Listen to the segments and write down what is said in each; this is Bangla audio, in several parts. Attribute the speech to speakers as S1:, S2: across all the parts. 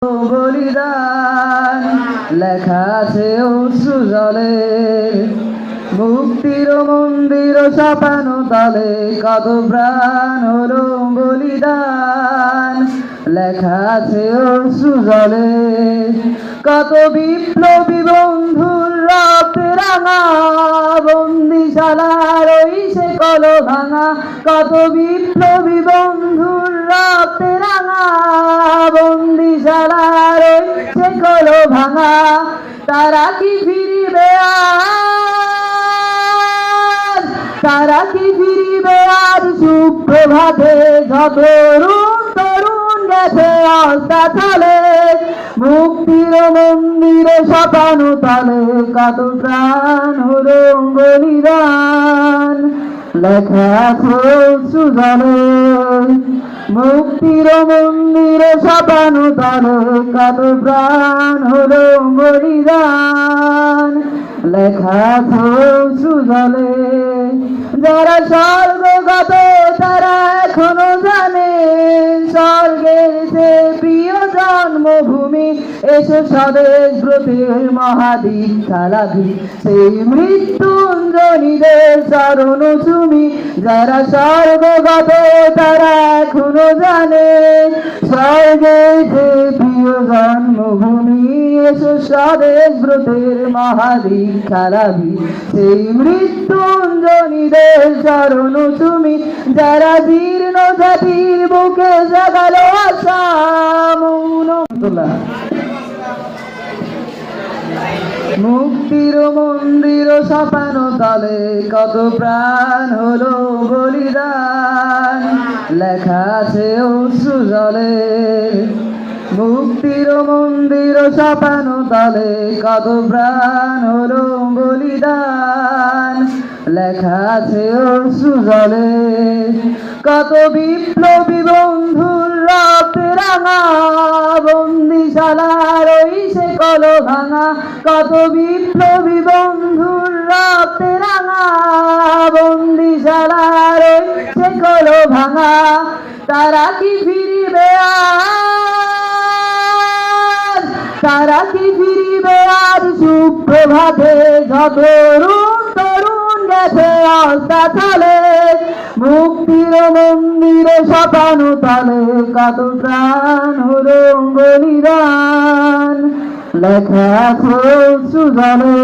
S1: বলিদান লেখা আছে অশ্রু জলে, মুক্তির মন্দির ছাপানো তালে কত প্রাণ হলো বলিদান লেখা আছে অশ্রু জলে। কত বিপ্লবী বন্ধুর রক্তে রাঙা বন্দিশালার ওই সে কলো ভাঙা, কত বিপ্লবী বন্ধুর রক্তে রাঙা বন্দিশালার ওই সে কলো ভাঙা। তারা কি ফিরিবে আর, তারা কি ফিরিবে আর সুপ্রভাতে, যত তরুণ গেছে অস্তাচলে, মুক্তির মন্দিরে ছাপানো তালে কত প্রাণ হলো বলিদান লেখা আছে অশ্রু জলে। মুক্তির মন্দিরে ছাপানো তালে কত প্রাণ হলো বলিদান লেখা আছে অশ্রু জলে। যারা স্বর্গগত তারা এখনো জানে স্বর্গের সে প্রিয় জন্মভূমি, এসে স্বদেশ ব্রতের মহাদীপ খেলাধি সেই মৃত্যুঞ্জনীদের চরণ চুমি। যারা স্বর্গগত তারা এখনো জানে স্বর্গের সে প্রিয় জন্মভূমি, এসে স্বদেশ ব্রতের মহাদীপ খেলাধি সেই মৃত্যুঞ্জনীদের চরণ চুমি। যারা জীর্ণ জাতির বুকে জাগালো আশা মুক্তির মন্দির ছাপানো তালে কত প্রাণ হলো বলিদান লেখা আছে অশ্রু জলে। মুক্তির মন্দির ছাপানো তালে কত প্রাণ হলো বলিদান লেখা আছে অশ্রু জলে। কত বিপ্লবী বন্ধুর রক্তে রাঙা বন্দিশালার ওই সে কলো ভাঙা, কত বিপ্লবী বন্ধুর রক্তে রাঙা বন্দিশালার ওই সে কলো ভাঙা। তারা কি ফিরিবে আর, তারা কি ফিরিবে আর সুপ্রভাতে, যত তরুণ গেছে অস্তাচলে, মুক্তির মন্দিরে ছাপানো তালে কত প্রাণ হলো বলিদান লেখা আছে অশ্রু জলে।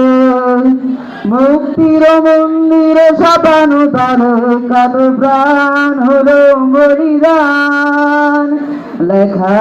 S1: মুক্তির মন্দিরে ছাপানো তালে কত প্রাণ হলো বলিদান লেখা